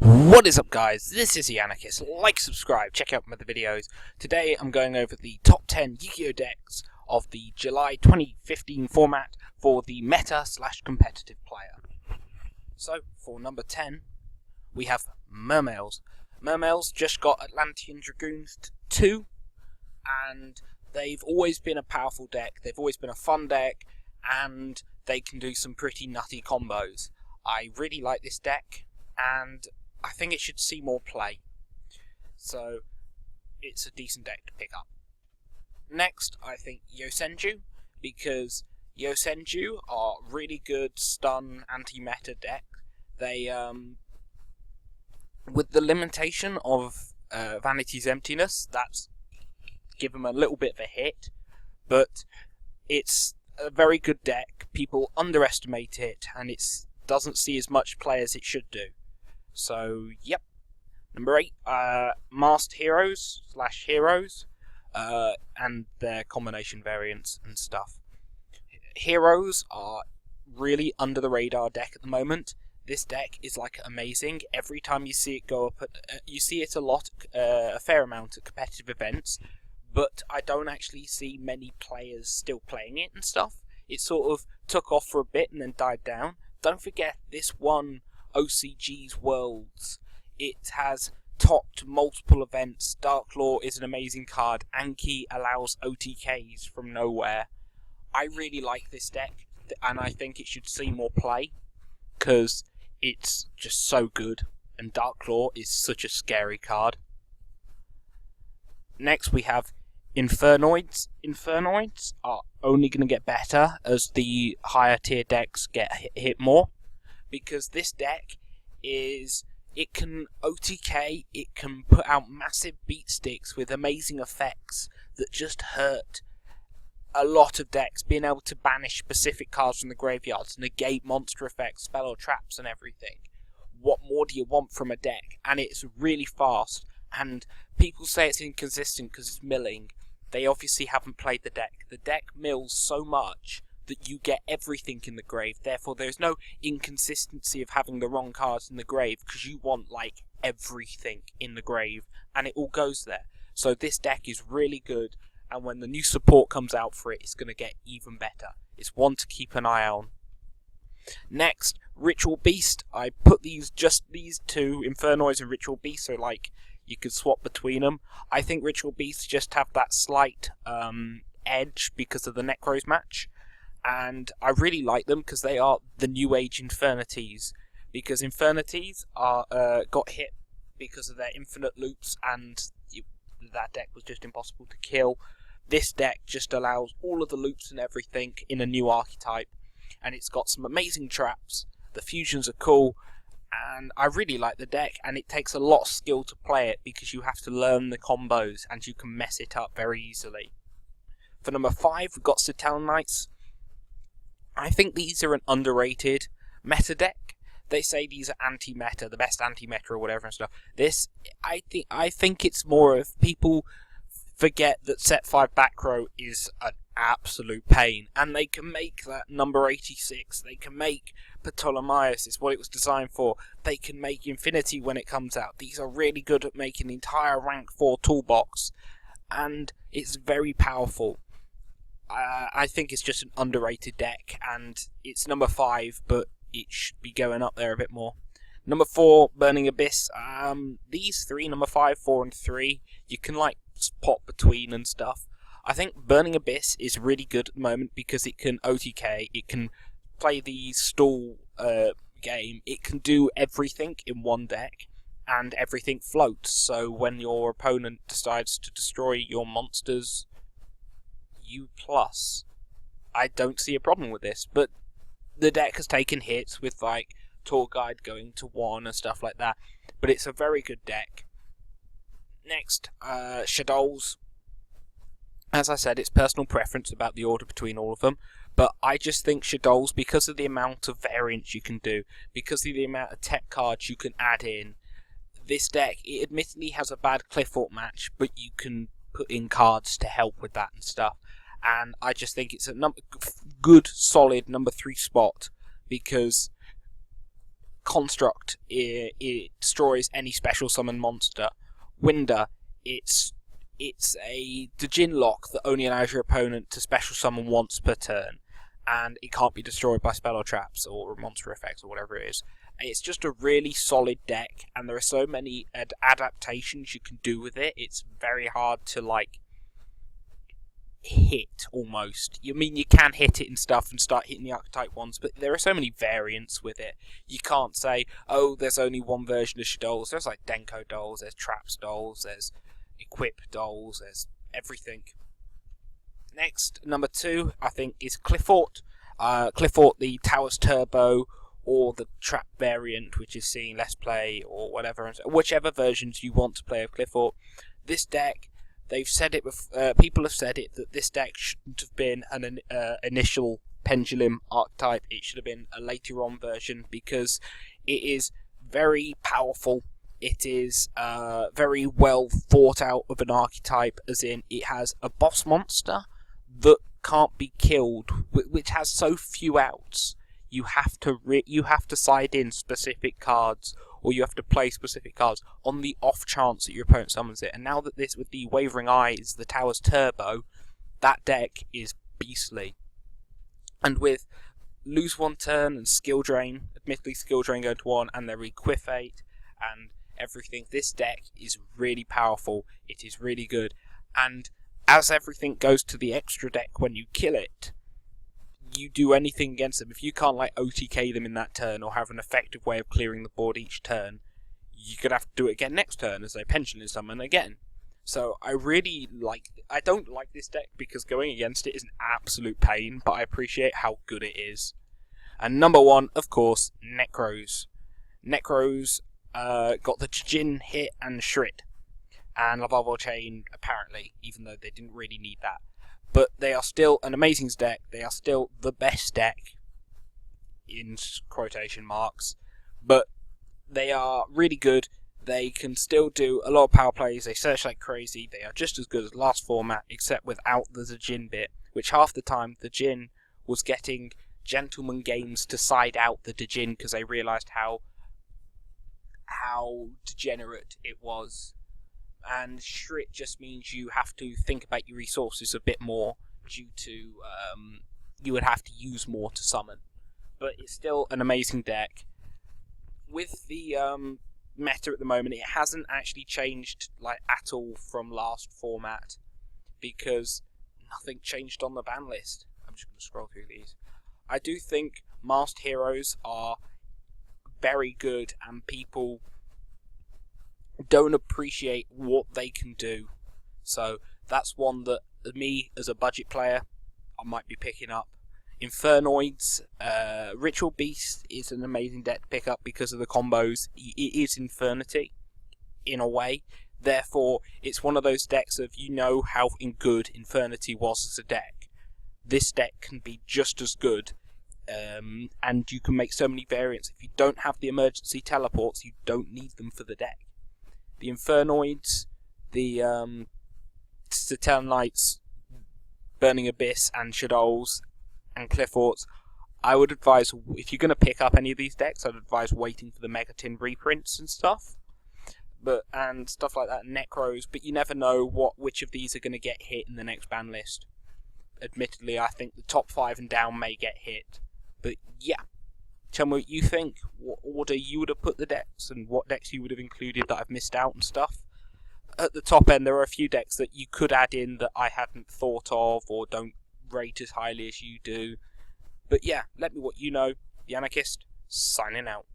What is up, guys? This is the Anarchist. Like, subscribe, check out my other videos. Today I'm going over the top 10 Yugioh decks of the July 2015 format for the meta/competitive player. So, for number 10, we have Mermails. Mermails just got Atlantean Dragoons 2, and they've always been a powerful deck, they've always been a fun deck, and they can do some pretty nutty combos. I really like this deck, and I think it should see more play. So, it's a decent deck to pick up. Next, I think Yugioh, because Yugioh are really good stun anti-meta deck. They, with the limitation of Vanity's Emptiness, that's give them a little bit of a hit, but it's a very good deck. People underestimate it, and it doesn't see as much play as it should do. So, yep. Number 8, Masked Heroes / Heroes, and their combination variants and stuff. Heroes are really under the radar deck at the moment. This deck is like amazing. Every time you see it go up, you see it a fair amount at competitive events, but I don't actually see many players still playing it and stuff. It sort of took off for a bit and then died down. Don't forget, this won OCG's Worlds. It has topped multiple events. Dark Law is an amazing card. Anki allows OTKs from nowhere. I really like this deck, and I think it should see more play, because it's just so good, and Dark Law is such a scary card. Next we have Infernoids. Infernoids are only going to get better as the higher tier decks get hit more, because this deck it can OTK, it can put out massive beat sticks with amazing effects that just hurt a lot of decks, being able to banish specific cards from the graveyards, negate monster effects, spell or traps and everything. What more do you want from a deck? And it's really fast, and people say it's inconsistent because it's milling. They obviously haven't played the deck. The deck mills so much that you get everything in the grave, therefore there's no inconsistency of having the wrong cards in the grave, because you want like everything in the grave and it all goes there. So this deck is really good, and when the new support comes out for it, it's going to get even better. It's one to keep an eye on. Next, Ritual Beast. I put these two, Infernoids and Ritual Beast, so like you could swap between them. I think Ritual Beasts just have that slight edge because of the Necros match, and I really like them because they are the new age Infernities, because Infernities are got hit because of their infinite loops, and that deck was just impossible to kill. This deck just allows all of the loops and everything in a new archetype, and it's got some amazing traps. The fusions are cool, and I really like the deck, and it takes a lot of skill to play it because you have to learn the combos and you can mess it up very easily. For number 5, we've got Cetal Knights. I think these are an underrated meta deck. They say these are anti-meta, the best anti-meta or whatever and stuff. This, I think it's more of people forget that set 5 back row is an absolute pain, and they can make that number 86. They can make Ptolemaeus, is what it was designed for. They can make Infinity when it comes out. These are really good at making the entire rank 4 toolbox, and it's very powerful. I think it's just an underrated deck, and it's number 5, but it should be going up there a bit more. Number 4, Burning Abyss. These three, number 5, 4 and 3, you can like pop between and stuff. I think Burning Abyss is really good at the moment because it can OTK, it can play the stall game, it can do everything in one deck, and everything floats. So when your opponent decides to destroy your monsters, I don't see a problem with this, but the deck has taken hits with like Tour Guide going to 1 and stuff like that, but it's a very good deck. Next, Shadows. As I said, it's personal preference about the order between all of them, but I just think Shadows, because of the amount of variants you can do, because of the amount of tech cards you can add in, this deck, it admittedly has a bad Cliffort match, but you can put in cards to help with that and stuff. And I just think it's a good, solid number 3 spot, because Construct, it destroys any special summon monster. Winder, it's a Djinn lock that only allows your opponent to special summon once per turn, and it can't be destroyed by spell or traps or monster effects or whatever it is. It's just a really solid deck, and there are so many adaptations you can do with it. It's very hard to hit almost. You mean you can hit it and stuff and start hitting the archetype ones, but there are so many variants with it. You can't say, oh, there's only one version of Shadows. There's like Denko dolls, there's Traps dolls, there's Equip dolls, there's everything. Next, number 2, I think, is Cliffort. Cliffort, the Towers Turbo, or the Trap variant, which is seeing less play, or whatever, whichever versions you want to play of Cliffort. This deck, they've said it. People have said it that this deck shouldn't have been an initial Pendulum archetype. It should have been a later on version because it is very powerful. It is very well thought out of an archetype, as in it has a boss monster that can't be killed, which has so few outs. You have to side in specific cards, or you have to play specific cards on the off chance that your opponent summons it. And now that this, with the Wavering Eye, is the Towers Turbo, that deck is beastly. And with lose one turn and skill drain, admittedly skill drain going to 1, and their Equifate and everything, this deck is really powerful. It is really good. And as everything goes to the extra deck when you kill it, you do anything against them. If you can't OTK them in that turn or have an effective way of clearing the board each turn, you're going to have to do it again next turn as they Pendulum summon again. So I don't like this deck because going against it is an absolute pain, but I appreciate how good it is. And number 1, of course, Necros. Necros got the Djinn hit and Shrit, and Lavalval Chain apparently, even though they didn't really need that. But they are still an amazing deck. They are still the best deck, in quotation marks. But they are really good. They can still do a lot of power plays. They search like crazy. They are just as good as last format, except without the Djinn bit, which half the time the Djinn was getting Gentleman Games to side out the Djinn because they realised how degenerate it was. And Shrit just means you have to think about your resources a bit more due to you would have to use more to summon. But it's still an amazing deck. With the meta at the moment, it hasn't actually changed at all from last format because nothing changed on the ban list. I'm just going to scroll through these. I do think Masked Heroes are very good and people don't appreciate what they can do. So that's one that me as a budget player I might be picking up. Infernoids, Ritual Beast is an amazing deck to pick up because of the combos. It is Infernity in a way. Therefore, it's one of those decks of how good Infernity was as a deck. This deck can be just as good, and you can make so many variants. If you don't have the emergency teleports, you don't need them for the deck. The Infernoids, the Satellite Knights, Burning Abyss, and Shadows, and Clifforts, I would advise, if you're going to pick up any of these decks, I'd advise waiting for the Megatin reprints and stuff. And stuff like that, Necros, but you never know which of these are going to get hit in the next ban list. Admittedly, I think the top 5 and down may get hit. But yeah. Tell me what you think, what order you would have put the decks, and what decks you would have included that I've missed out and stuff. At the top end, there are a few decks that you could add in that I hadn't thought of or don't rate as highly as you do. But yeah, let me what you know. The Anarchist, signing out.